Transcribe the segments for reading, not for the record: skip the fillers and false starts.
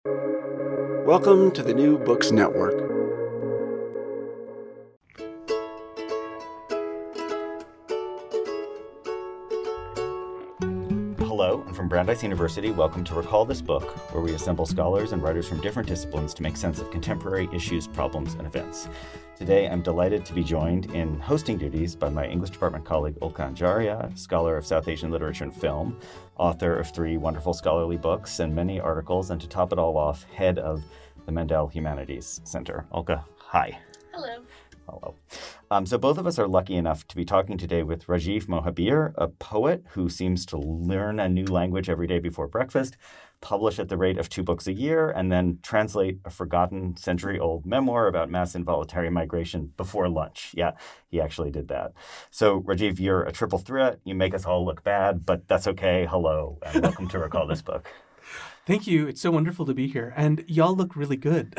Welcome to the New Books Network. Hello, and from Brandeis University, welcome to Recall This Book, where we assemble scholars and writers from different disciplines to make sense of contemporary issues, problems, and events. Today, I'm delighted to be joined in hosting duties by my English department colleague Ulka Anjaria, scholar of South Asian literature and film, author of 3 wonderful scholarly books and many articles, and to top it all off, head of the Mendel Humanities Center. Ulka, hi. Hello. Hello. So both of us are lucky enough to be talking today with Rajiv Mohabir, a poet who seems to learn a new language every day before breakfast, publish at the rate of 2 books a year, and then translate a forgotten century-old memoir about mass involuntary migration before lunch. Yeah, he actually did that. So Rajiv, you're a triple threat. You make us all look bad, but that's okay. Hello, and welcome to Recall This Book. Thank you. It's so wonderful to be here. And y'all look really good.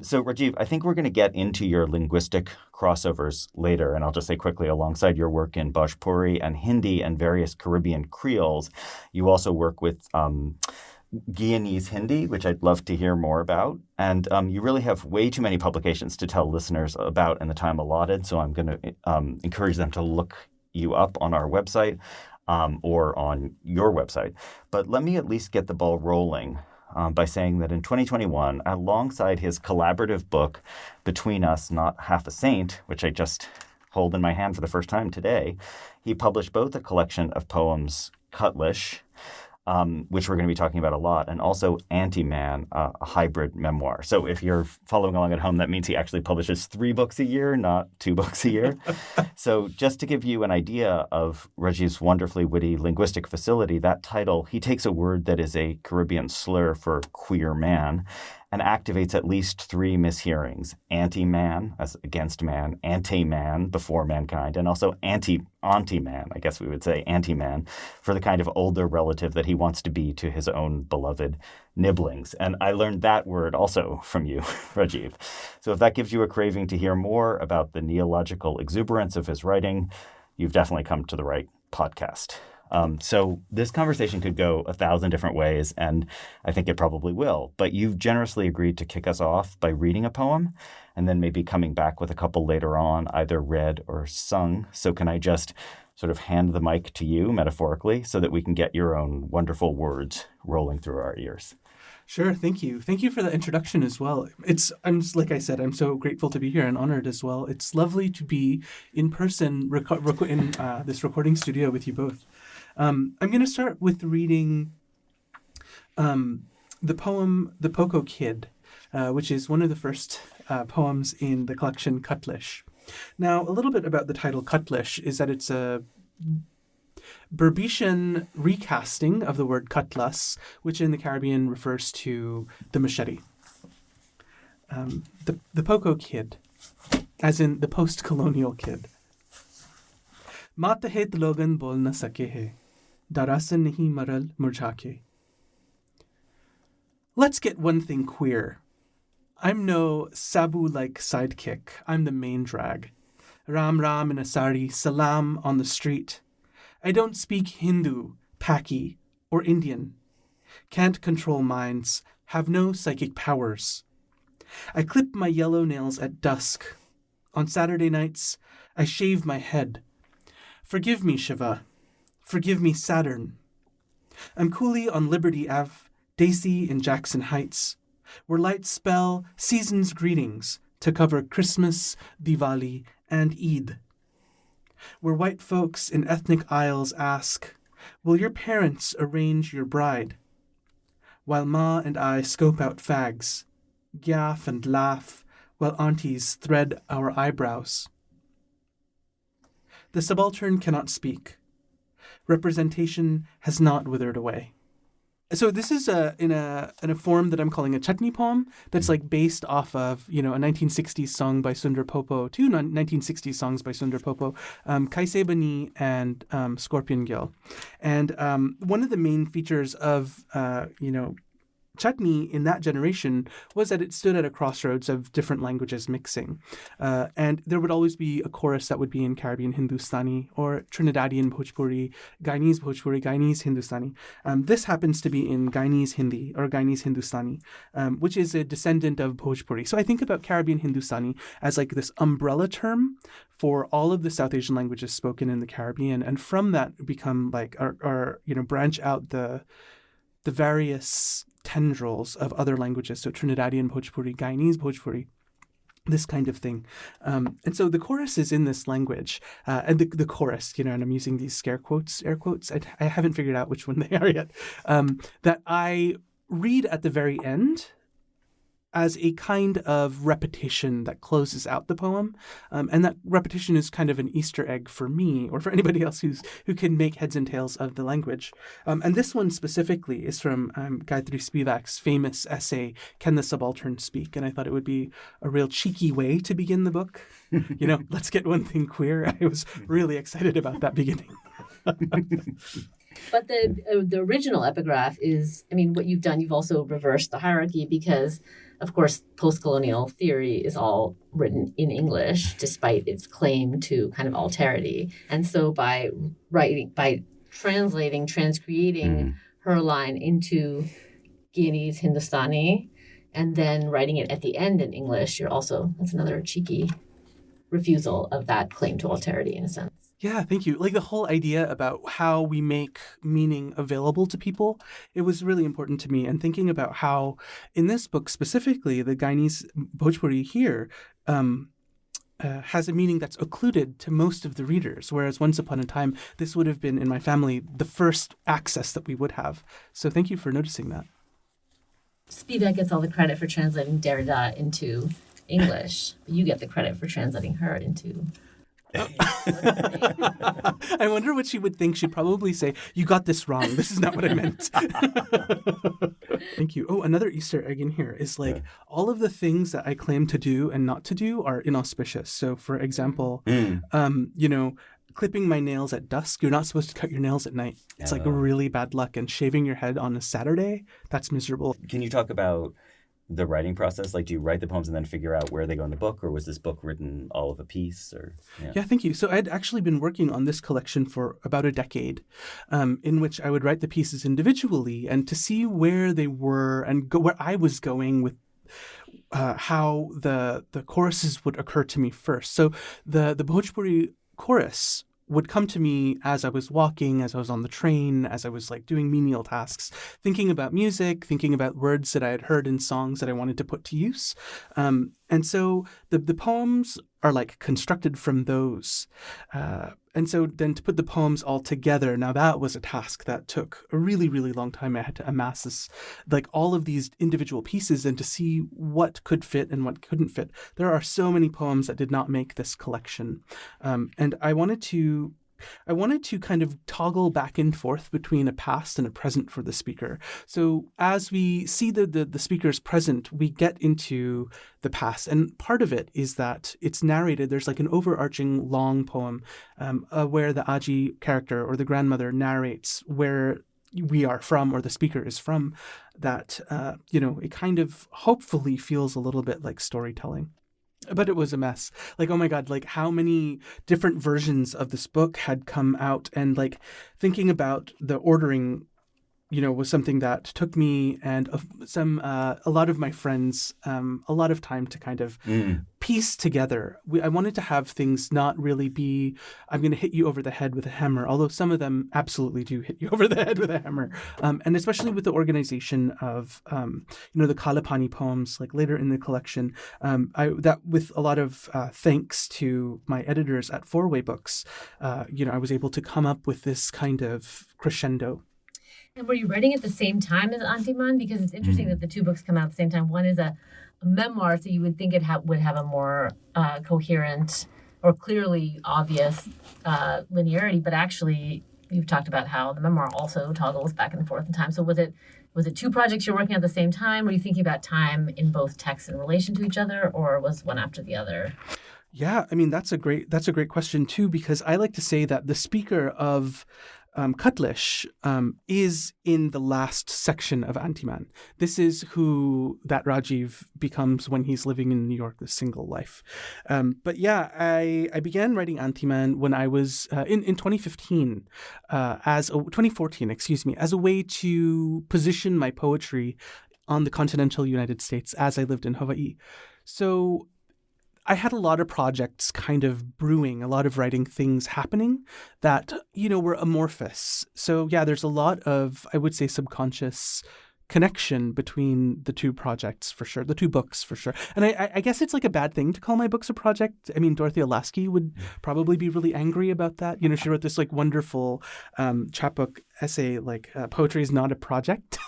So, Rajiv, I think we're going to get into your linguistic crossovers later. And I'll just say quickly, alongside your work in Bhojpuri and Hindi and various Caribbean creoles, you also work with Guyanese Hindi, which I'd love to hear more about. And you really have way too many publications to tell listeners about in the time allotted. So I'm going to encourage them to look you up on our website. Or on your website. But let me at least get the ball rolling by saying that in 2021, alongside his collaborative book, Between Us, Not Half a Saint, which I just hold in my hand for the first time today, he published both a collection of poems, Cutlish, which we're going to be talking about a lot, and also Anti-Man, a hybrid memoir. So if you're following along at home, that means he actually publishes 3 books a year, not 2 books a year. So just to give you an idea of Rajiv's wonderfully witty linguistic facility, that title, he takes a word that is a Caribbean slur for queer man and activates at least 3 mishearings. Anti-man, as against man, ante-man, before mankind, and also auntie-man, I guess we would say anti-man, for the kind of older relative that he wants to be to his own beloved nibblings. And I learned that word also from you, Rajiv. So if that gives you a craving to hear more about the neological exuberance of his writing, you've definitely come to the right podcast. So this conversation could go 1,000 different ways, and I think it probably will. But you've generously agreed to kick us off by reading a poem, and then maybe coming back with a couple later on, either read or sung. So can I just sort of hand the mic to you, metaphorically, so that we can get your own wonderful words rolling through our ears? Sure. Thank you. Thank you for the introduction as well. Like I said, I'm so grateful to be here and honored as well. It's lovely to be in person in this recording studio with you both. I'm going to start with reading the poem The Poco Kid, which is one of the first poems in the collection Cutlish. Now, a little bit about the title Cutlish is that it's a Berbetian recasting of the word cutlass, which in the Caribbean refers to the machete. The Poco Kid, as in the post-colonial kid. Matahet logan bol na sake hai, darasan nahi maral murjake. Let's get one thing queer. I'm no Sabu-like sidekick. I'm the main drag. Ram Ram in a sari, salam on the street. I don't speak Hindu, Paki, or Indian. Can't control minds, have no psychic powers. I clip my yellow nails at dusk. On Saturday nights, I shave my head. Forgive me, Shiva. Forgive me, Saturn. I'm coolly on Liberty Ave, Daisy in Jackson Heights, where lights spell season's greetings to cover Christmas, Diwali, and Eid. Where white folks in ethnic aisles ask, will your parents arrange your bride? While Ma and I scope out fags, gaff and laugh, while aunties thread our eyebrows. The subaltern cannot speak. Representation has not withered away. So this is in a form that I'm calling a chutney poem that's like based off of, a 1960s song by Sundar Popo, 2 1960s songs by Sundar Popo, Kaise Bani and Scorpion Gill. And one of the main features of, chutney in that generation was that it stood at a crossroads of different languages mixing. And there would always be a chorus that would be in Caribbean Hindustani or Trinidadian Bhojpuri, Guyanese Hindustani. This happens to be in Guyanese Hindi or Guyanese Hindustani, which is a descendant of Bhojpuri. So I think about Caribbean Hindustani as like this umbrella term for all of the South Asian languages spoken in the Caribbean. And from that become like, or branch out the various tendrils of other languages, so Trinidadian Bhojpuri, Guyanese Bhojpuri, this kind of thing. And so the chorus is in this language, and the chorus, and I'm using these air quotes. I haven't figured out which one they are yet, that I read at the very end as a kind of repetition that closes out the poem. And that repetition is kind of an Easter egg for me or for anybody else who can make heads and tails of the language. And this one specifically is from Gayatri Spivak's famous essay, Can the Subaltern Speak? And I thought it would be a real cheeky way to begin the book. Let's get one thing queer. I was really excited about that beginning. But the original epigraph is, what you've done, you've also reversed the hierarchy because, of course, post-colonial theory is all written in English, despite its claim to kind of alterity. And so by transcreating her line into Guyanese Hindustani, and then writing it at the end in English, that's another cheeky refusal of that claim to alterity in a sense. Yeah, thank you. Like the whole idea about how we make meaning available to people, it was really important to me. And thinking about how, in this book specifically, the Guyanese Bhojpuri here has a meaning that's occluded to most of the readers, whereas once upon a time, this would have been, in my family, the first access that we would have. So thank you for noticing that. Spivak gets all the credit for translating Derrida into English, but you get the credit for translating her into... I wonder what she would think. She'd probably say, "You got this wrong. This is not what I meant." Thank you. Oh, another Easter egg in here is all of the things that I claim to do and not to do are inauspicious. So, for example, clipping my nails at dusk. You're not supposed to cut your nails at night. It's like really bad luck. And shaving your head on a Saturday, that's miserable. Can you talk about the writing process? Like, do you write the poems and then figure out where they go in the book, or was this book written all of a piece? Yeah, thank you. So I'd actually been working on this collection for about a decade, in which I would write the pieces individually and to see where they were and where I was going with how the choruses would occur to me first. So the Bhojpuri chorus would come to me as I was walking, as I was on the train, as I was doing menial tasks, thinking about music, thinking about words that I had heard in songs that I wanted to put to use. And so the poems are constructed from those. And so then to put the poems all together, now that was a task that took a really, really long time. I had to amass this, all of these individual pieces and to see what could fit and what couldn't fit. There are so many poems that did not make this collection. And I wanted to kind of toggle back and forth between a past and a present for the speaker. So as we see the speaker's present, we get into the past. And part of it is that it's narrated. There's an overarching long poem where the Aji character or the grandmother narrates where we are from or the speaker is from, that, it kind of hopefully feels a little bit like storytelling. But it was a mess. Oh my God, how many different versions of this book had come out, and thinking about the ordering, was something that took me and a lot of my friends a lot of time to kind of piece together. I wanted to have things not really be, I'm going to hit you over the head with a hammer, although some of them absolutely do hit you over the head with a hammer. And especially with the organization of, the Kalapani poems, later in the collection, that with a lot of thanks to my editors at Four Way Books, I was able to come up with this kind of crescendo. And were you writing at the same time as Antiman? Because it's interesting that the two books come out at the same time. One is a memoir, so you would think it would have a more coherent or clearly obvious linearity. But actually, you've talked about how the memoir also toggles back and forth in time. So was it two projects you're working at the same time? Were you thinking about time in both texts in relation to each other, or was one after the other? Yeah, that's a great question too, because I like to say that the speaker of Cutlish is in the last section of Antiman. This is who that Rajiv becomes when he's living in New York, the single life. But yeah, I began writing Antiman when I was in 2015, 2014, excuse me, as a way to position my poetry on the continental United States as I lived in Hawaii. So I had a lot of projects kind of brewing, a lot of writing things happening that, were amorphous. So yeah, there's a lot of, I would say, subconscious connection between the two projects for sure, the two books for sure. And I guess it's like a bad thing to call my books a project. I mean, Dorothea Lasky would probably be really angry about that. She wrote this like wonderful chapbook essay like poetry is not a project,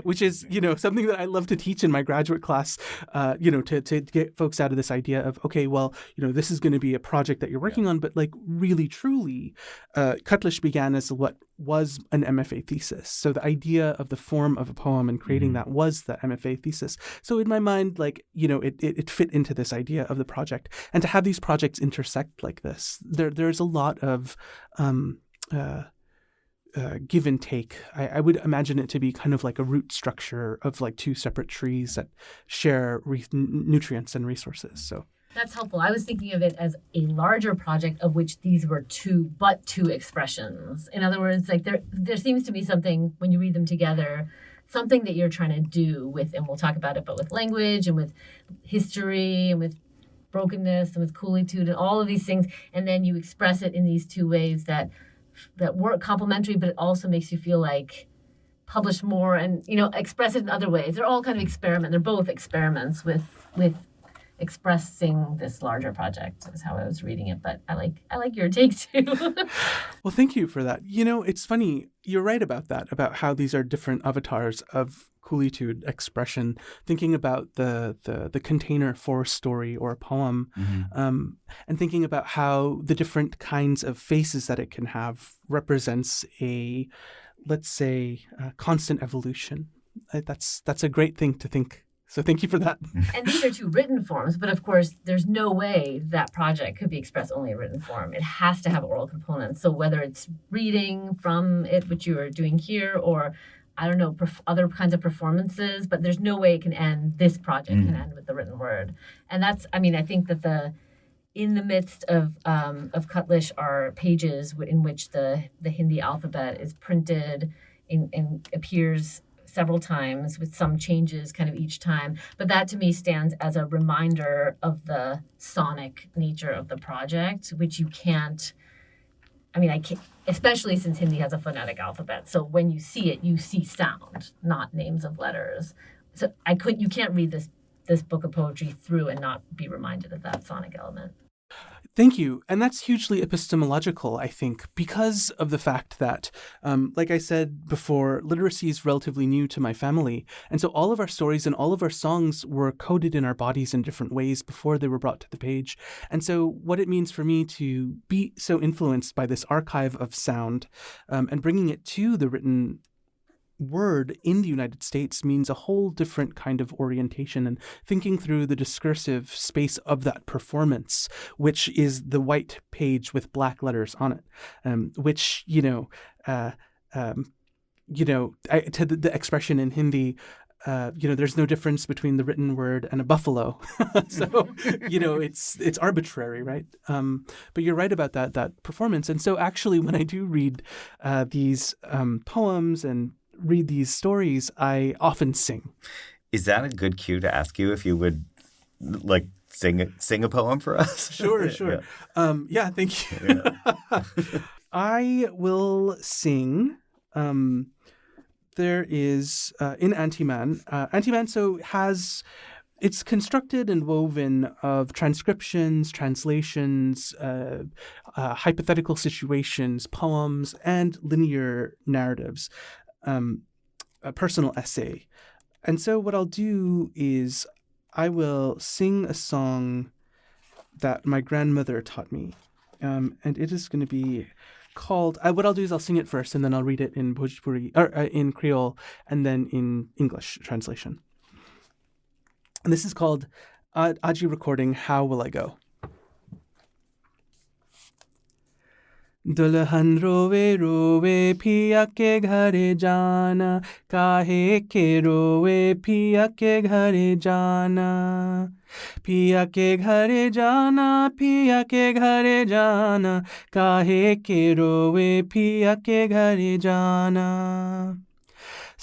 which is, something that I love to teach in my graduate class, to get folks out of this idea of, okay, well, this is going to be a project that you're working on, but like really, truly, Cutlish began as what was an MFA thesis. So the idea of the form of a poem and creating that was the MFA thesis. So in my mind, like, it fit into this idea of the project. And to have these projects intersect like this, there's a lot of give and take. I would imagine it to be kind of like a root structure of like two separate trees that share nutrients and resources. So that's helpful. I was thinking of it as a larger project of which these were two expressions. In other words, like there seems to be something when you read them together, something that you're trying to do with, and we'll talk about it, but with language and with history and with brokenness and with coolitude and all of these things, and then you express it in these two ways that work complementary, but it also makes you feel like publish more and express it in other ways. They're all kind of experiment. They're both experiments with expressing this larger project is how I was reading it. But I like your take too. Well, thank you for that. It's funny. You're right about that, about how these are different avatars of coolitude expression, thinking about the container for a story or a poem, and thinking about how the different kinds of faces that it can have represents a, let's say, constant evolution. That's a great thing to think. So thank you for that. And these are two written forms, but of course, there's no way that project could be expressed only in written form. It has to have oral components. So whether it's reading from it, which you are doing here, or I don't know, other kinds of performances, but there's no way it can end, this project can end with the written word. And that's, I think that in the midst of Cutlish are pages in which the Hindi alphabet is printed and appears several times with some changes kind of each time. But that to me stands as a reminder of the sonic nature of the project, which you can't, I can't, especially since Hindi has a phonetic alphabet. So when you see it, you see sound, not names of letters. So you can't read this book of poetry through and not be reminded of that sonic element. Thank you. And that's hugely epistemological, I think, because of the fact that, like I said before, literacy is relatively new to my family. And so all of our stories and all of our songs were coded in our bodies in different ways before they were brought to the page. And so what it means for me to be so influenced by this archive of sound and bringing it to the written word in the United States means a whole different kind of orientation and thinking through the discursive space of that performance, which is the white page with black letters on it, which, to the expression in Hindi, there's no difference between the written word and a buffalo. So, it's arbitrary, right? But you're right about that performance. And so actually, when I do read these poems and read these stories, I often sing. Is that a good cue to ask you if you would like sing a poem for us? Sure. Yeah, thank you. Yeah. I will sing. There is in Antiman. Antiman it's constructed and woven of transcriptions, translations, hypothetical situations, poems, and linear narratives. A personal essay. And so what I'll do is I will sing a song that my grandmother taught me. And it is going to be called, what I'll do is I'll sing it first and then I'll read it in Bhojpuri, or in Creole and then in English translation. And this is called Aji Recording, How Will I Go? दुल्हन रोवे रोवे पिया के घरे जाना काहे के रोवे पिया के घरे जाना पिया के घरे जाना पिया के घरे जाना काहे के रोवे पिया के घरे जाना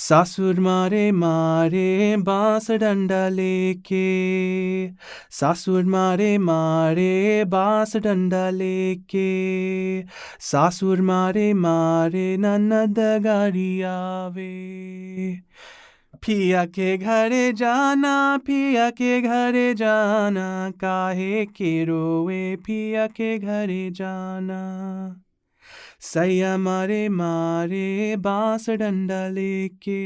सासुर मारे मारे बांस डंडा लेके सासुर मारे मारे बांस डंडा लेके सासुर मारे मारे ननद गाड़ी आवे पिया के घरे जाना पिया के घरे जाना काहे के रोवे पिया के घरे जाना सैया मारे मारे बांस डंडा लेके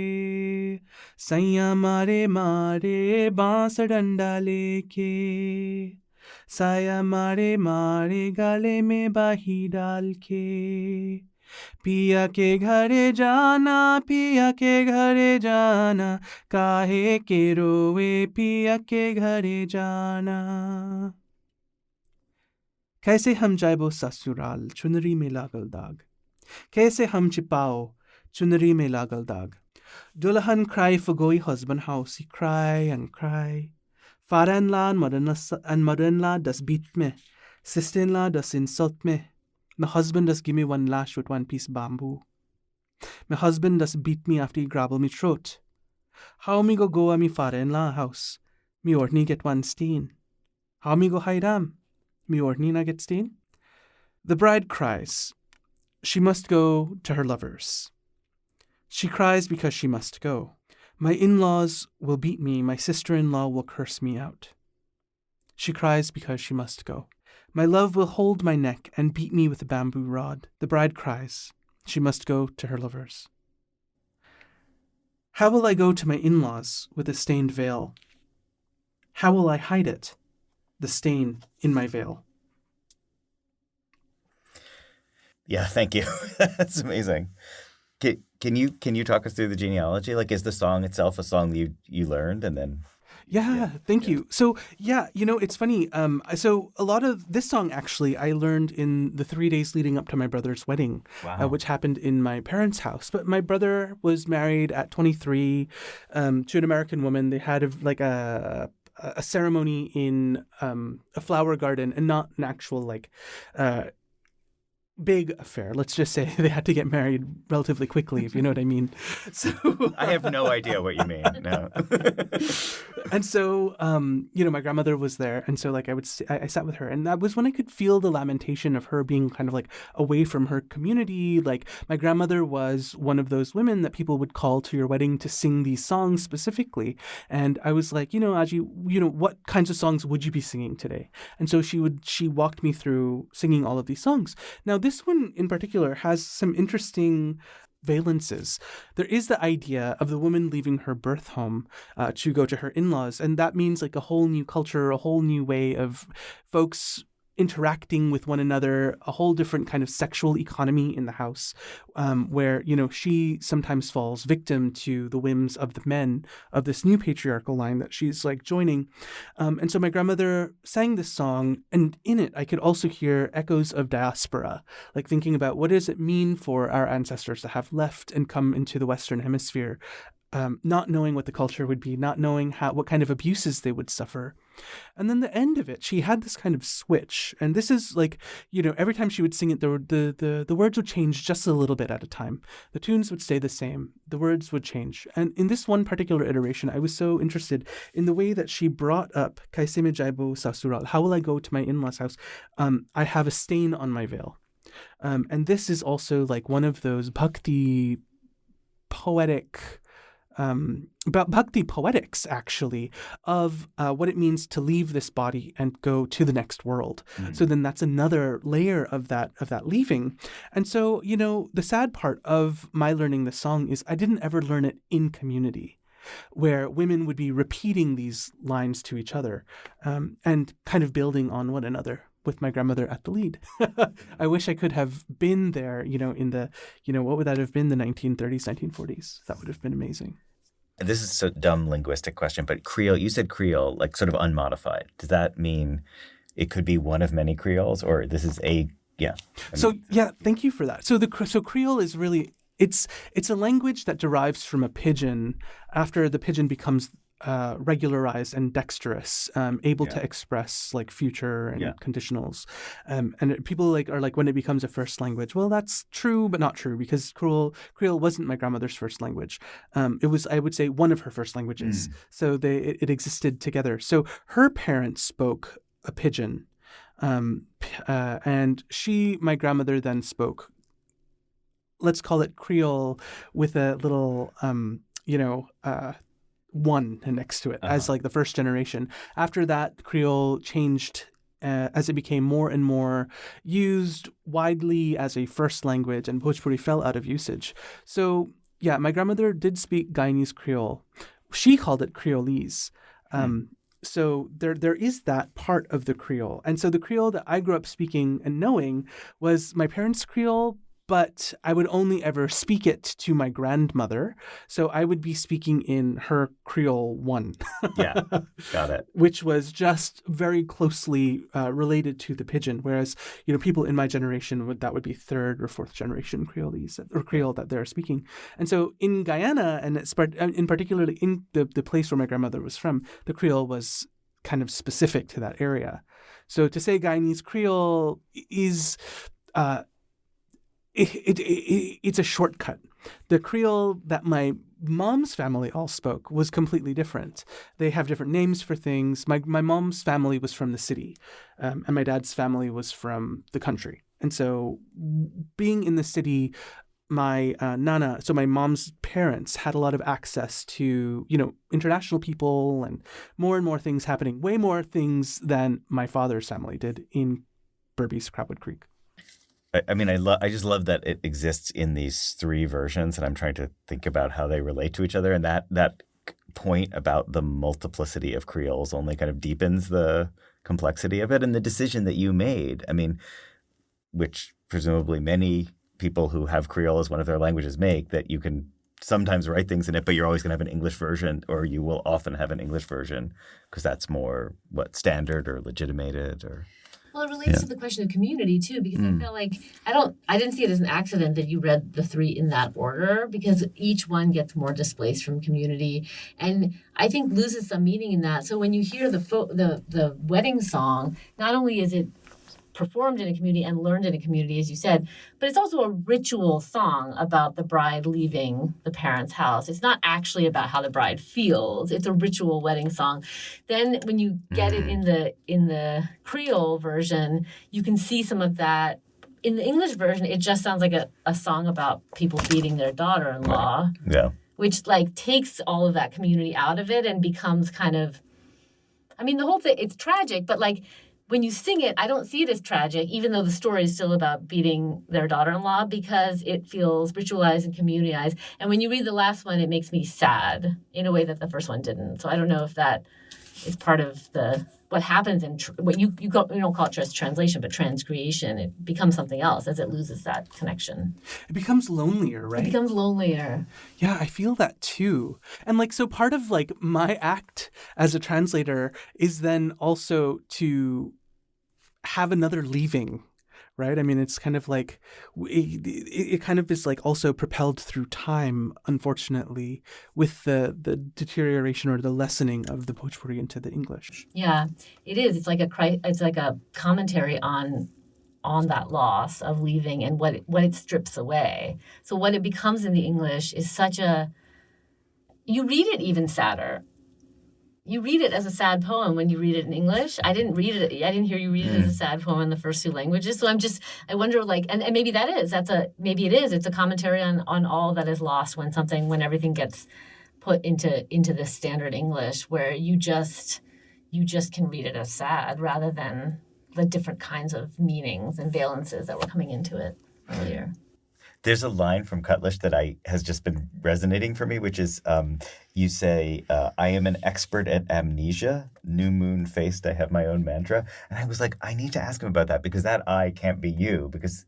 सैया मारे मारे बांस डंडा लेके साया मारे मारे गाले में बाही डाल के पिया के घरे जाना पिया के घरे जाना काहे के रोवे पिया के घरे जाना कैसे हम जाएबो ससुराल चुनरी में लागल दाग कैसे हम छिपाओ चुनरी में लागल दाग दुल्हन cry for going husband house he cry and cry father-in-law and mother-in-law does beat me sister-in-law does insult me my husband does give me one lash with one piece bamboo my husband does beat me after he grabble me throat how me go a me father-in-law house me ordinary get one steen how me go hide am me ordinary na get steen the bride cries she must go to her lovers. She cries because she must go. My in-laws will beat me, my sister-in-law will curse me out. She cries because she must go. My love will hold my neck and beat me with a bamboo rod. The bride cries. She must go to her lovers. How will I go to my in-laws with a stained veil? How will I hide it, the stain in my veil? Yeah, thank you. That's amazing. Can you talk us through the genealogy? Like, is the song itself a song you learned and then? Yeah, thank you. So, it's funny. So a lot of this song, actually, I learned in the 3 days leading up to my brother's wedding, which happened in my parents' house. But my brother was married at 23 to an American woman. They had a ceremony in a flower garden and not an actual big affair. Let's just say they had to get married relatively quickly, if you know what I mean. So I have no idea what you mean. No. And so, my grandmother was there, and so I sat with her, and that was when I could feel the lamentation of her being kind of away from her community. Like, my grandmother was one of those women that people would call to your wedding to sing these songs specifically, and I was like, Aji, what kinds of songs would you be singing today? And so she walked me through singing all of these songs. Now, this one in particular has some interesting valences. There is the idea of the woman leaving her birth home to go to her in-laws, and that means a whole new culture, a whole new way of folks interacting with one another, a whole different kind of sexual economy in the house, where, she sometimes falls victim to the whims of the men of this new patriarchal line that she's joining. And so my grandmother sang this song, and in it, I could also hear echoes of diaspora, thinking about what does it mean for our ancestors to have left and come into the Western Hemisphere, not knowing what the culture would be, not knowing what kind of abuses they would suffer. And then the end of it, she had this kind of switch. And this is every time she would sing it, the words would change just a little bit at a time. The tunes would stay the same. The words would change. And in this one particular iteration, I was so interested in the way that she brought up Kaise mein jaibo sasural. How will I go to my in-laws' house? I have a stain on my veil. And this is also one of those bhakti poetics, actually, of what it means to leave this body and go to the next world. Mm-hmm. So then that's another layer of that leaving. And so, the sad part of my learning this song is I didn't ever learn it in community, where women would be repeating these lines to each other and kind of building on one another, with my grandmother at the lead. I wish I could have been there, in the, what would that have been, the 1930s, 1940s? That would have been amazing. This is a dumb linguistic question, but Creole, you said Creole, sort of unmodified. Does that mean it could be one of many Creoles, or this is a Yeah. So yeah, thank you for that. So Creole is really it's a language that derives from a pidgin after the pidgin becomes regularized and dexterous, able to express like future and conditionals, and people are like when it becomes a first language. Well, that's true, but not true because Creole wasn't my grandmother's first language. It was, I would say, one of her first languages. So it existed together. So her parents spoke a pidgin. And my grandmother then spoke, let's call it Creole with a little, one next to it as like the first generation. After that, Creole changed as it became more and more used widely as a first language, and Bhojpuri fell out of usage. So yeah, my grandmother did speak Guyanese Creole. She called it Creolese. So there is that part of the Creole. And so the Creole that I grew up speaking and knowing was my parents' Creole, but I would only ever speak it to my grandmother. So I would be speaking in her Creole 1. Yeah, got it. Which was just very closely related to the pidgin, whereas people in my generation would be third or fourth generation Creolese or Creole that they're speaking. And so in Guyana, and in particularly in the place where my grandmother was from, the Creole was kind of specific to that area. So to say Guyanese Creole is it's a shortcut. The Creole that my mom's family all spoke was completely different. They have different names for things. My mom's family was from the city, and my dad's family was from the country. And so being in the city, my nana, so my mom's parents, had a lot of access to, international people and more things happening, way more things than my father's family did in Berbice, Crabwood Creek. I just love that it exists in these three versions, and I'm trying to think about how they relate to each other. And that point about the multiplicity of Creoles only kind of deepens the complexity of it. And the decision that you made, which presumably many people who have Creole as one of their languages make, that you can sometimes write things in it, but you're always going to have an English version, or you will often have an English version because that's more standard or legitimated or... Well, it relates to the question of community too, because I feel like I didn't see it as an accident that you read the three in that order, because each one gets more displaced from community, and I think loses some meaning in that. So when you hear the wedding song, not only is it performed in a community and learned in a community, as you said, but it's also a ritual song about the bride leaving the parents' house. It's not actually about how the bride feels. It's a ritual wedding song. Then when you get it in the Creole version, you can see some of that. In the English version, it just sounds like a song about people beating their daughter-in-law. Yeah. Which takes all of that community out of it and becomes kind of, the whole thing, it's tragic, but when you sing it, I don't see it as tragic, even though the story is still about beating their daughter-in-law, because it feels ritualized and communitized. And when you read the last one, it makes me sad in a way that the first one didn't. So I don't know if that is part of what happens in what you don't call it just translation, but transcreation. It becomes something else as it loses that connection. It becomes lonelier, right? It becomes lonelier. Yeah, I feel that too. And so part of my act as a translator is then also to have another leaving, right? It's kind of it kind of is also propelled through time, unfortunately, with the deterioration or the lessening of the Bhojpuri into the English. Yeah, it is. It's like a commentary on that loss of leaving and what it strips away. So what it becomes in the English is you read it even sadder. You read it as a sad poem when you read it in English. I didn't hear you read it as a sad poem in the first two languages. So I wonder, and maybe it's a commentary on all that is lost when everything gets put into this standard English, where you just can read it as sad rather than the different kinds of meanings and valences that were coming into it earlier. There's a line from Cutlish that has just been resonating for me, which is you say, I am an expert at amnesia, new moon faced, I have my own mantra. And I was like, I need to ask him about that, because that I can't be you. Because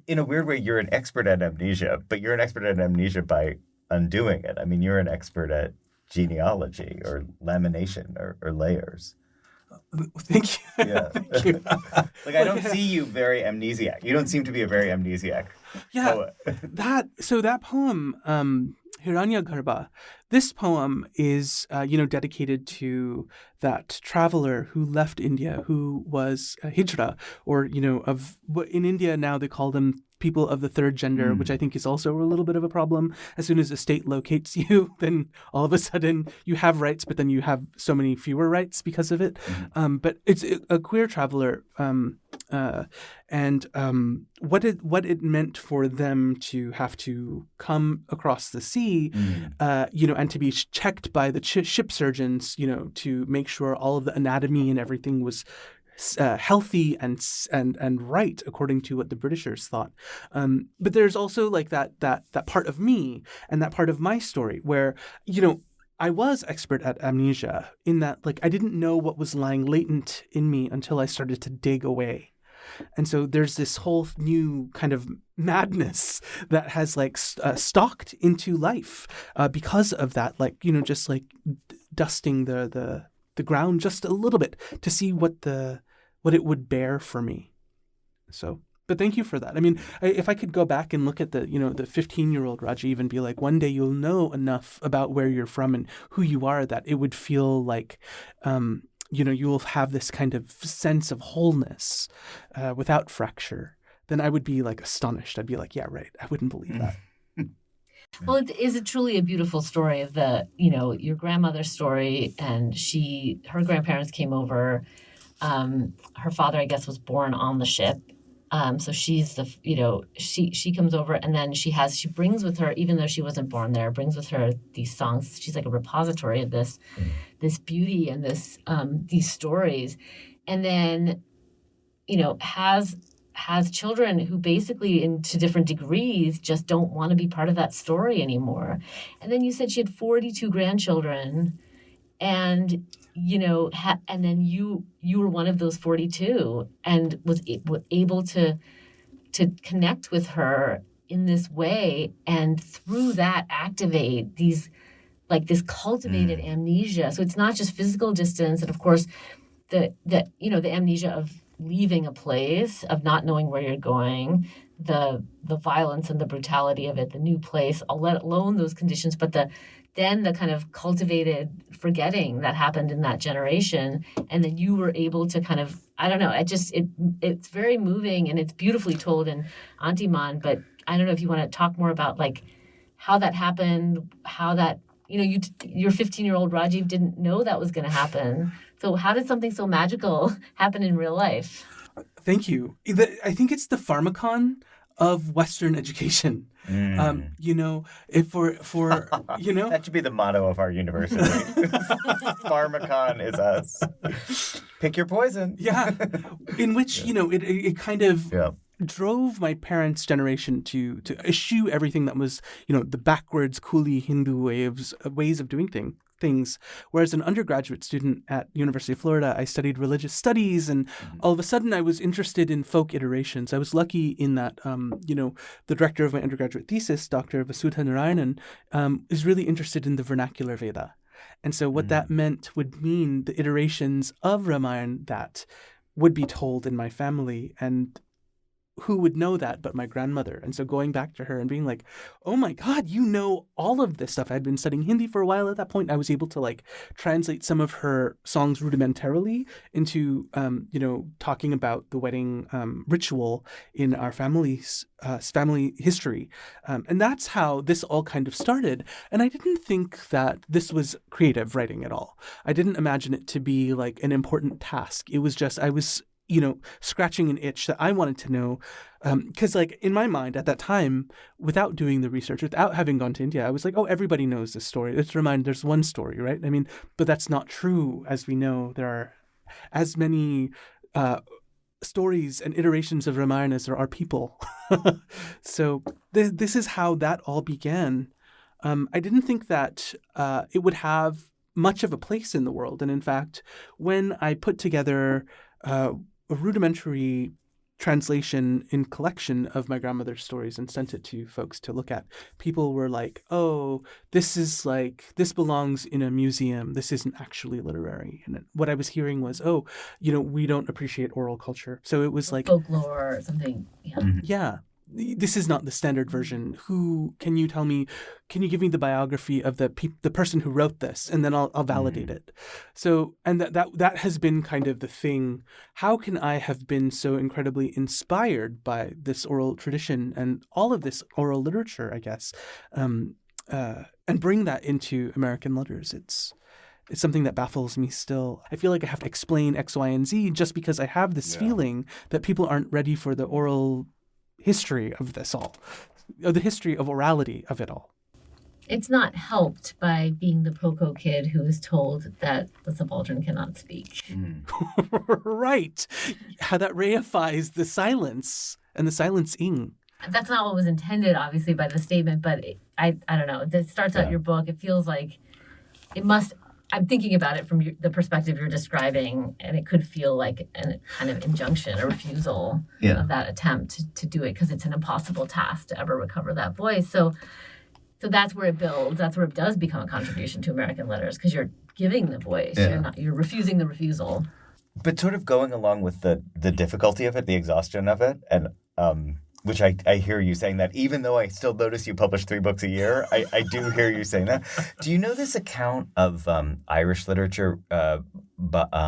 in a weird way, you're an expert at amnesia, but you're an expert at amnesia by undoing it. You're an expert at genealogy or lamination or layers. Thank you. Yeah. Thank you. Like, I don't see you very amnesiac. You don't seem to be a very amnesiac Yeah, poet. that poem, Hiranya Garba, this poem is, dedicated to that traveler who left India, who was hijra, or, of what in India now they call them people of the third gender, which I think is also a little bit of a problem. As soon as the state locates you, then all of a sudden you have rights, but then you have so many fewer rights because of it. But it's a queer traveler, and what it meant for them to have to come across the sea, and to be checked by the ship surgeons, to make sure all of the anatomy and everything was healthy and right according to what the Britishers thought. But there's also like that part of me and that part of my story where, I was expert at amnesia in that, like, I didn't know what was lying latent in me until I started to dig away. And so there's this whole new kind of madness that has stalked into life because of that, just like dusting the ground just a little bit to see what it would bear for me. So, but thank you for that. I mean, if I could go back and look at the 15-year-old Rajiv and be like, one day you'll know enough about where you're from and who you are that it would feel like, you'll have this kind of sense of wholeness without fracture, then I would be like astonished. I'd be like, yeah, right. I wouldn't believe that. Well, is it truly a beautiful story of your grandmother's story, and her grandparents came over. Her father, I guess, was born on the ship. So she's she comes over, and then she brings with her, even though she wasn't born there, brings with her these songs. She's like a repository of this beauty and these stories, and then, has children who basically, to different degrees, just don't want to be part of that story anymore. And then you said she had 42 grandchildren, and and then you were one of those 42 and was able to connect with her in this way, and through that activate this cultivated amnesia. So it's not just physical distance, and of course the amnesia of leaving a place, of not knowing where you're going, the violence and the brutality of it, the new place, let alone those conditions, but then the kind of cultivated forgetting that happened in that generation. And then you were able to kind of, I don't know, it's very moving, and it's beautifully told in Antiman, but I don't know if you want to talk more about like how that happened, how that, your 15-year-old Rajiv didn't know that was going to happen. So how did something so magical happen in real life? Thank you. I think it's the pharmacon of Western education. If for That should be the motto of our university. Pharmacon is us. Pick your poison. Yeah. In which, it kind of drove my parents' generation to eschew everything that was, the backwards, coolie Hindu ways of doing things. Whereas an undergraduate student at University of Florida, I studied religious studies, and all of a sudden I was interested in folk iterations. I was lucky in that, the director of my undergraduate thesis, Dr. Vasudha Narayanan, is really interested in the vernacular Veda. And so what that meant would mean the iterations of Ramayana that would be told in my family, and who would know that but my grandmother? And so going back to her and being like, oh my God, you know all of this stuff. I'd been studying Hindi for a while at that point. I was able to translate some of her songs rudimentarily into, talking about the wedding ritual in our family's family history. And that's how this all kind of started. And I didn't think that this was creative writing at all. I didn't imagine it to be like an important task. It was just, I was scratching an itch that I wanted to know. Because in my mind at that time, without doing the research, without having gone to India, I was like, oh, everybody knows this story. Let's remind there's one story, right? I mean, but that's not true. As we know, there are as many stories and iterations of Ramayana as there are people. So this is how that all began. I didn't think that it would have much of a place in the world. And in fact, when I put together a rudimentary translation in collection of my grandmother's stories and sent it to folks to look at, people were like, oh, this belongs in a museum. This isn't actually literary. And what I was hearing was, oh, we don't appreciate oral culture. So it was like folklore or something. Yeah. Yeah. This is not the standard version. Can you give me the biography of the person who wrote this, and then I'll validate it. So, and that has been kind of the thing. How can I have been so incredibly inspired by this oral tradition and all of this oral literature, I guess, and bring that into American letters? It's something that baffles me still. I feel like I have to explain X, Y, and Z just because I have this feeling that people aren't ready for the oral history of this all, or the history of orality of it all. It's not helped by being the Poco kid who is told that the subaltern cannot speak. Right. How that reifies the silence and the silencing. That's not what was intended, obviously, by the statement, but I don't know. It starts out your book. It feels like it must... I'm thinking about it from the perspective you're describing, and it could feel like a kind of injunction, a refusal of that attempt to do it, because it's an impossible task to ever recover that voice. So that's where it builds. That's where it does become a contribution to American letters, because you're giving the voice. Yeah. You're refusing the refusal. But sort of going along with the difficulty of it, the exhaustion of it, and which I hear you saying that, even though I still notice you publish 3 books a year, I do hear you saying that. Do you know this account of Irish literature? But I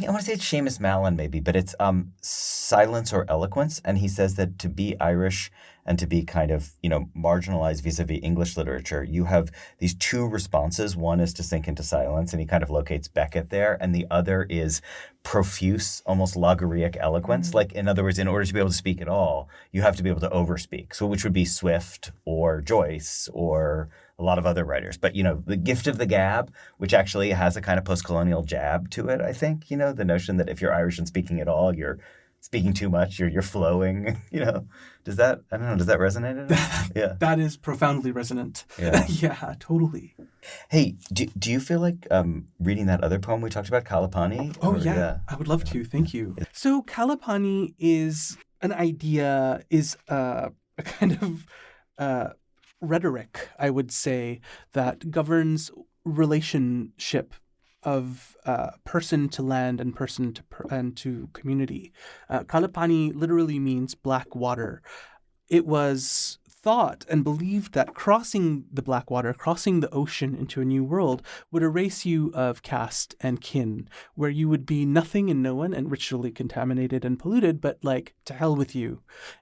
want to say it's Seamus Mallon maybe, but it's Silence or Eloquence. And he says that to be Irish and to be kind of, marginalized vis-a-vis English literature, you have these 2 responses. One is to sink into silence, and he kind of locates Beckett there. And the other is profuse, almost logorrheic eloquence. Like, in other words, in order to be able to speak at all, you have to be able to overspeak. So which would be Swift or Joyce or a lot of other writers. But, the gift of the gab, which actually has a kind of post-colonial jab to it, I think, the notion that if you're Irish and speaking at all, you're speaking too much, you're flowing, Does that resonate at all? Yeah. That is profoundly resonant. Yeah. Yeah, totally. Hey, do you feel like reading that other poem we talked about, Kalapani? Oh, yeah. I would love to. Thank you. So Kalapani is an idea, is a kind of rhetoric, I would say, that governs relationship of person to land and person to community. Kalapani literally means black water. It was thought and believed that crossing the black water, crossing the ocean into a new world, would erase you of caste and kin, where you would be nothing and no one and ritually contaminated and polluted, but like, to hell with you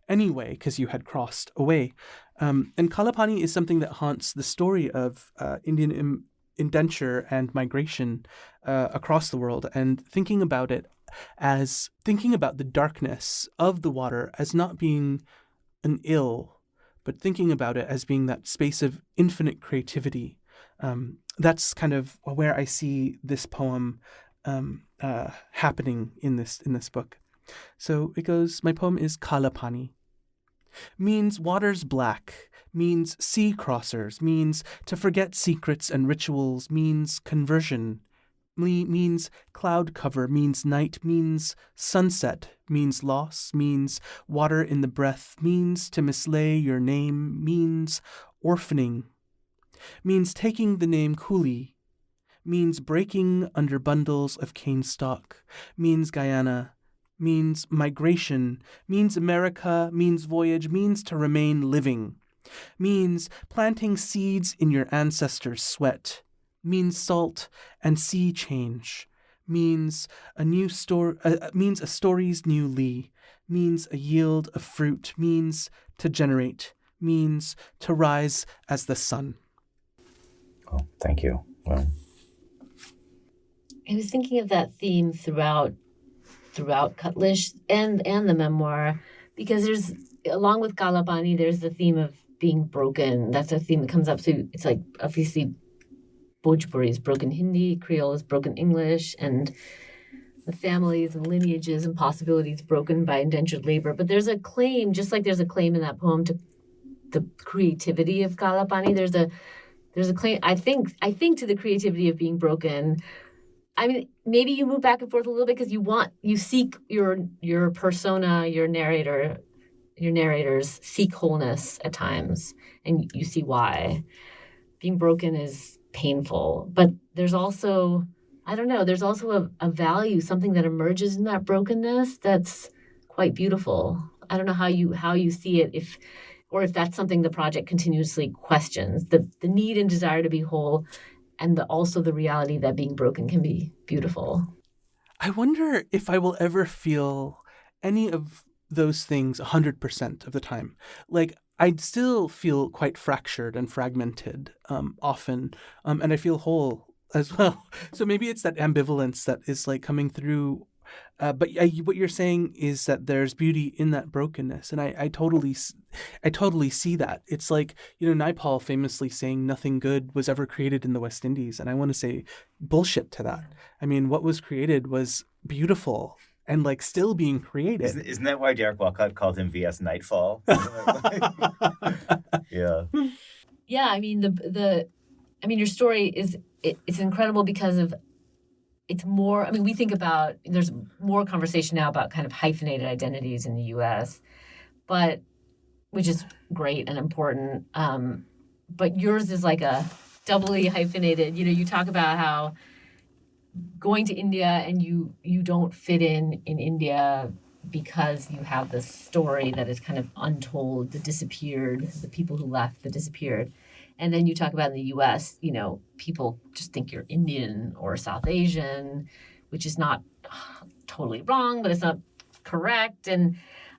anyway, because you had crossed away. And Kalapani is something that haunts the story of Indian indenture and migration across the world, and thinking about the darkness of the water as not being an ill, but thinking about it as being that space of infinite creativity. That's kind of where I see this poem happening in this book. So it goes, my poem is Kalapani. Means waters black, means sea crossers, means to forget secrets and rituals, means conversion, means cloud cover, means night, means sunset, means loss, means water in the breath, means to mislay your name, means orphaning, means taking the name Cooley, means breaking under bundles of cane stalk, means Guyana, means migration, means America, means voyage, means to remain living, means planting seeds in your ancestors' sweat, means salt and sea change, means means a story's new lee, means a yield of fruit, means to generate, means to rise as the sun. Oh, thank you. Well, I was thinking of that theme throughout Cutlish and the memoir, because there's, along with Kalapani, there's the theme of being broken. That's a theme that comes up. So it's like, obviously, Bhojpuri is broken Hindi, Creole is broken English, and the families and lineages and possibilities broken by indentured labor. But there's a claim, just like there's a claim in that poem to the creativity of Kalapani. There's a claim, I think to the creativity of being broken. I mean, maybe you move back and forth a little bit because you seek your persona, your narrators seek wholeness at times, and you see why. Being broken is painful, but there's also, I don't know, there's also a value, something that emerges in that brokenness that's quite beautiful. I don't know how you see it, if that's something the project continuously questions, the need and desire to be whole, and also the reality that being broken can be beautiful. I wonder if I will ever feel any of those things 100% of the time. Like, I'd still feel quite fractured and fragmented often, and I feel whole as well. So maybe it's that ambivalence that is like coming through. But what you're saying is that there's beauty in that brokenness, and I totally see that. It's like, Naipaul famously saying nothing good was ever created in the West Indies, and I want to say bullshit to that. I mean, what was created was beautiful and like still being created. Isn't that why Derek Walcott called him V.S. Nightfall? Yeah. Yeah, I mean your story it's incredible because of. It's more, I mean, we think about, there's more conversation now about kind of hyphenated identities in the U.S., which is great and important. But yours is like a doubly hyphenated. You talk about how going to India and you don't fit in India because you have this story that is kind of untold, the people who left, the disappeared. And then you talk about in the U.S., people just think you're Indian or South Asian, which is not totally wrong, but it's not correct. And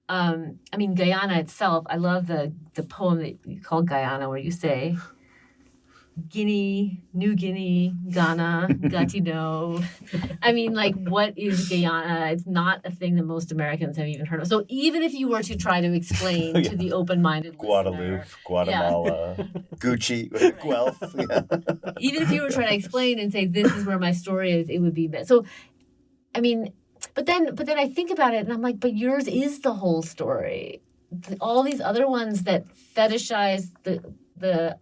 I mean, Guyana itself, I love the poem that you call Guyana, where you say, Guinea, New Guinea, Ghana, Gatineau. I mean, like, what is Guyana? It's not a thing that most Americans have even heard of. So even if you were to try to explain to the open-minded Guadeloupe, listener, Guatemala, Gucci, Guelph. Yeah. Even if you were trying to explain and say, this is where my story is, it would be... So, I mean, but then I think about it and I'm like, but yours is the whole story. All these other ones that fetishize the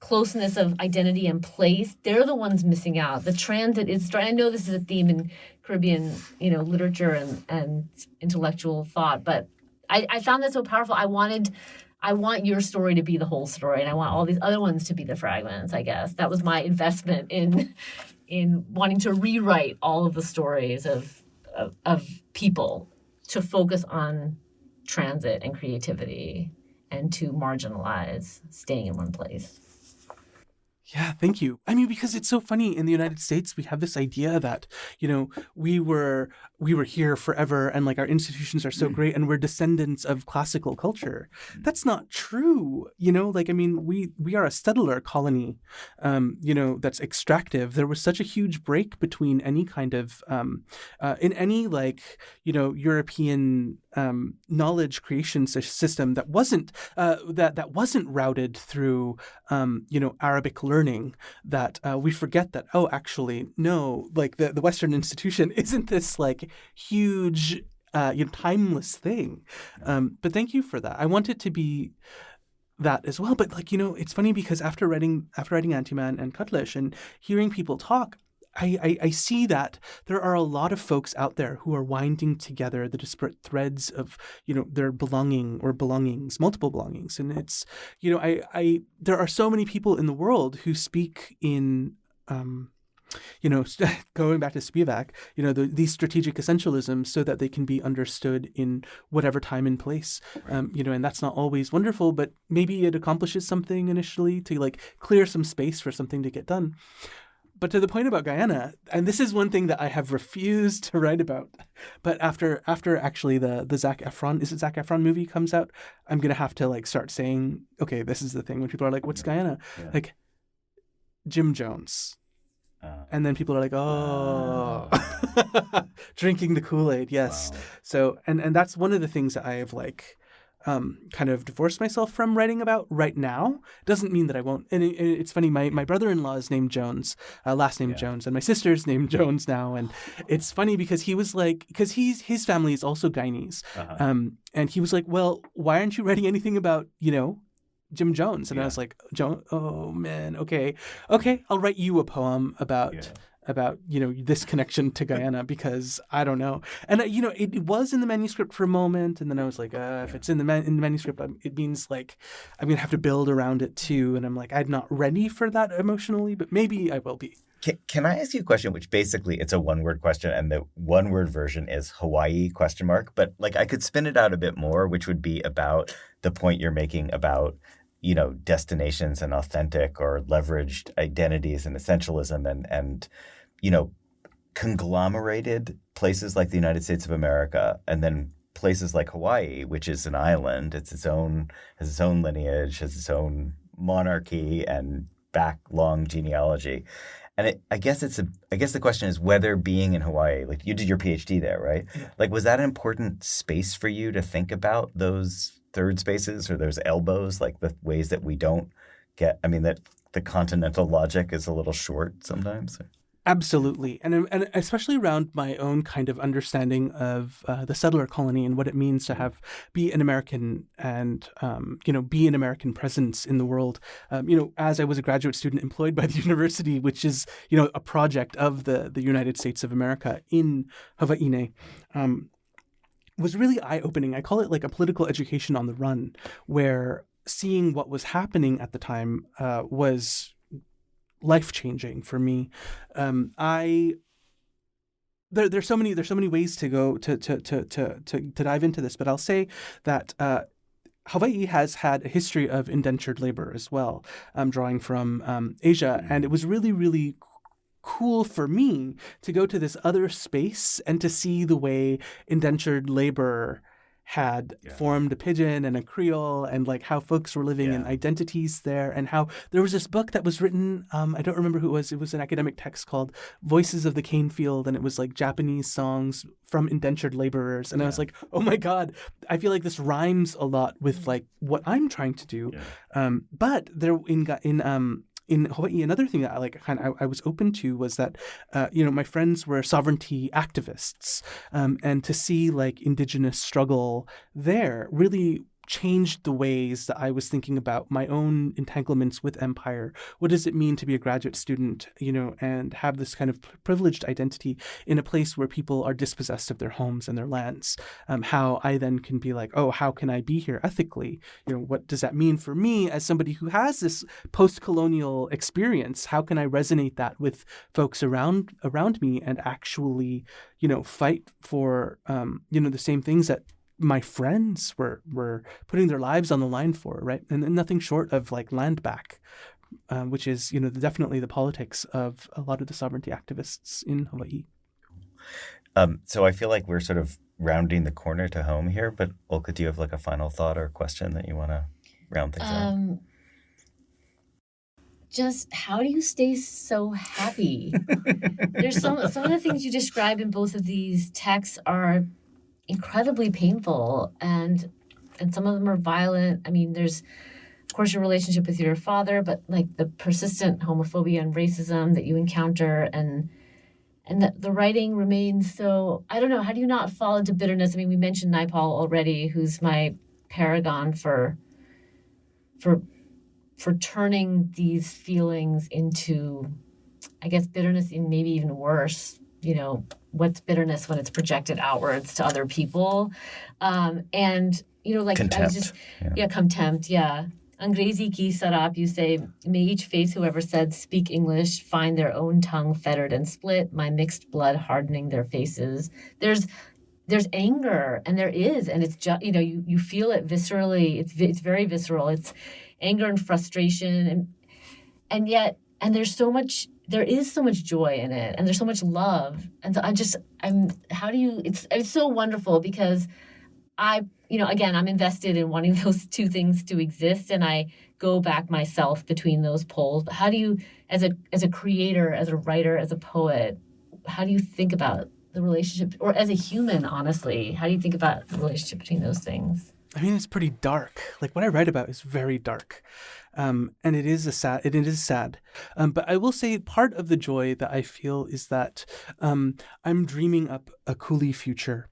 closeness of identity and place, they're the ones missing out. The transit is, I know this is a theme in Caribbean, literature and intellectual thought, but I found that so powerful. I want your story to be the whole story, and I want all these other ones to be the fragments, I guess. That was my investment in wanting to rewrite all of the stories of people, to focus on transit and creativity, and to marginalize staying in one place. Yeah, thank you. I mean, because it's so funny, in the United States, we have this idea that, we were here forever and like our institutions are so great and we're descendants of classical culture. That's not true. I mean, we are a settler colony, that's extractive. There was such a huge break between any kind of, in any European knowledge creation system that wasn't that wasn't routed through Arabic learning, that we forget that, oh, actually no, like the Western institution isn't this like huge timeless thing. But thank you for that. I want it to be that as well. But it's funny because after writing Antiman and Cutlish and hearing people talk, I see that there are a lot of folks out there who are winding together the disparate threads of, their belongings, multiple belongings. And it's, there are so many people in the world who speak in, going back to Spivak, these strategic essentialisms so that they can be understood in whatever time and place, and that's not always wonderful, but maybe it accomplishes something initially to like clear some space for something to get done. But to the point about Guyana, and this is one thing that I have refused to write about, but after actually the Zac Efron movie comes out, I'm going to have to like start saying, okay, this is the thing when people are like, what's Guyana? Yeah. Like Jim Jones. And then people are like, oh, drinking the Kool-Aid. Yes. Wow. So, and that's one of the things that I have like, kind of divorced myself from writing about right now. Doesn't mean that I won't. And it's funny, my brother-in-law is named Jones, last name Jones, and my sister's named Jones now. And it's funny because he was like, because his family is also Guyanese. Uh-huh. And he was like, well, why aren't you writing anything about, Jim Jones? And I was like, oh man, okay, I'll write you a poem about about, this connection to Guyana because I don't know. And, it was in the manuscript for a moment. And then I was like, if it's in the manuscript, it means like I'm going to have to build around it too. And I'm like, I'm not ready for that emotionally, but maybe I will be. Can I ask you a question, which basically it's a one-word question, and the one-word version is Hawaii ? But like I could spin it out a bit more, which would be about the point you're making about, destinations and authentic or leveraged identities and essentialism and conglomerated places like the United States of America, and then places like Hawaii, which is an island. Has its own lineage, has its own monarchy and long genealogy. And I guess the question is whether being in Hawaii, like you did your PhD there, right? Yeah. Like, was that an important space for you to think about those third spaces or those elbows, like the ways that we don't get, that the continental logic is a little short sometimes? Absolutely. And especially around my own kind of understanding of the settler colony and what it means to be an American and, be an American presence in the world. As I was a graduate student employed by the university, which is, a project of the United States of America in Hawaii, was really eye-opening. I call it like a political education on the run, where seeing what was happening at the time was life-changing for me. There's so many ways to go to dive into this, but I'll say that Hawaii has had a history of indentured labor as well, drawing from Asia, and it was really, really cool for me to go to this other space and to see the way indentured labor had formed a pidgin and a Creole, and like how folks were living in identities there, and how there was this book that was written, I don't remember who it was. It was an academic text called Voices of the Cane Field, and it was like Japanese songs from indentured laborers. And I was like, oh my God, I feel like this rhymes a lot with like what I'm trying to do. But there in Hawaii, another thing that I was open to was that, my friends were sovereignty activists, and to see like indigenous struggle there really changed the ways that I was thinking about my own entanglements with empire. What does it mean to be a graduate student, and have this kind of privileged identity in a place where people are dispossessed of their homes and their lands? How I then can be like, oh, how can I be here ethically? What does that mean for me as somebody who has this post-colonial experience? How can I resonate that with folks around me and actually, fight for, the same things that my friends were putting their lives on the line for, right? And nothing short of like land back, which is, definitely the politics of a lot of the sovereignty activists in Hawaii. So I feel like we're sort of rounding the corner to home here, but Ulka, do you have like a final thought or question that you want to round things out? Just how do you stay so happy? There's some of the things you describe in both of these texts are incredibly painful, and some of them are violent. There's of course your relationship with your father, but like the persistent homophobia and racism that you encounter, and the writing remains so, I don't know, how do you not fall into bitterness? We mentioned Naipaul already, who's my paragon for turning these feelings into, I guess, bitterness, and maybe even worse. What's bitterness when it's projected outwards to other people? And, like contempt. I was just, contempt, Angrezi ki sarap, you say, may each face whoever said speak English find their own tongue fettered and split, my mixed blood hardening their faces. There's anger, and there is, and it's just, you feel it viscerally. It's very visceral. It's anger and frustration, and yet, and there is so much joy in it, and there's so much love. And so it's so wonderful, because again, I'm invested in wanting those two things to exist, and I go back myself between those poles. But how do you, as a creator, as a writer, as a poet, how do you think about the relationship, or as a human, honestly, how do you think about the relationship between those things? It's pretty dark. Like what I write about is very dark. And it is sad. But I will say part of the joy that I feel is that I'm dreaming up a coolie future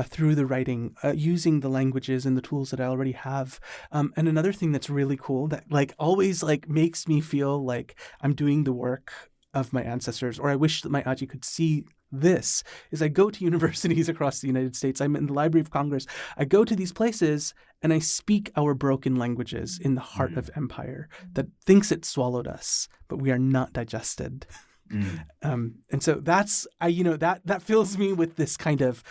through the writing, using the languages and the tools that I already have. And another thing that's really cool that like always like makes me feel like I'm doing the work of my ancestors, or I wish that my aji could see this, is I go to universities across the United States. I'm in the Library of Congress. I go to these places and I speak our broken languages in the heart of empire that thinks it swallowed us, but we are not digested. And so that's, that fills me with this kind of,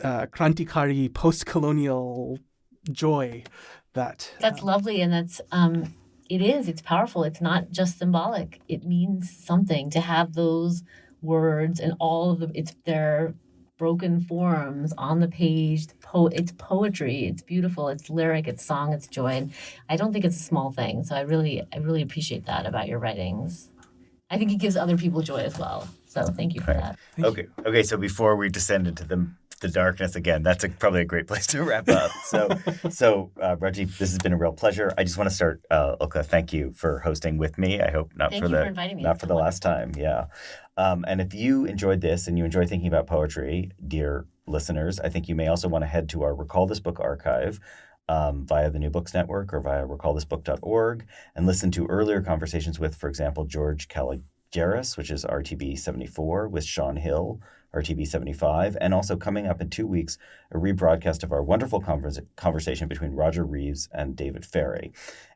krantikari post-colonial joy that's lovely. And that's, it's powerful. It's not just symbolic. It means something to have those words and all of it's their broken forms on the page. It's poetry. It's beautiful. It's lyric. It's song. It's joy. And I don't think it's a small thing. So I really appreciate that about your writings. I think it gives other people joy as well. So thank you for that. Okay. So before we descend into the darkness again, that's probably a great place to wrap up. So Rajiv, this has been a real pleasure. I just want to start, Ulka, thank you for hosting with me. I hope not for the last time. Yeah. And if you enjoyed this and you enjoy thinking about poetry, dear listeners, I think you may also want to head to our Recall This Book archive via the New Books Network or via recallthisbook.org and listen to earlier conversations with, for example, George Caligaris, which is RTB 74, with Sean Hill, RTB 75, and also coming up in 2 weeks, a rebroadcast of our wonderful conversation between Roger Reeves and David Ferry.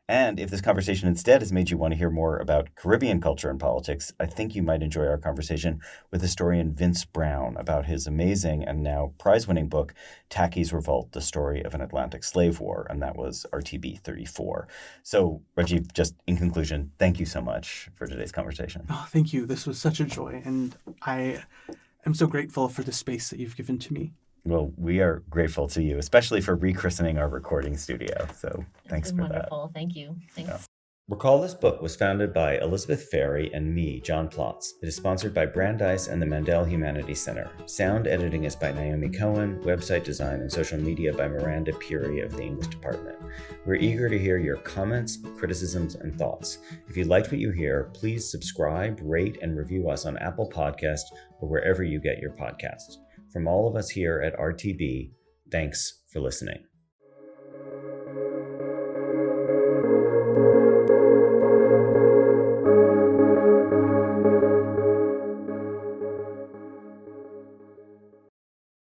And if this conversation instead has made you want to hear more about Caribbean culture and politics, I think you might enjoy our conversation with historian Vince Brown about his amazing and now prize-winning book, Tacky's Revolt, The Story of an Atlantic Slave War, and that was RTB 34. So, Rajiv, just in conclusion, thank you so much for today's conversation. Oh, thank you. This was such a joy, and I am so grateful for the space that you've given to me. Well, we are grateful to you, especially for rechristening our recording studio. So thanks for wonderful. that. Thank you. Thanks. Yeah. Recall This Book was founded by Elizabeth Ferry and me, John Plotz. It is sponsored by Brandeis and the Mandel Humanities Center. Sound editing is by Naomi Cohen, website design and social media by Miranda Puri of the English department. We're eager to hear your comments, criticisms, and thoughts. If you liked what you hear, please subscribe, rate, and review us on Apple Podcasts or wherever you get your podcasts. From all of us here at RTB, thanks for listening.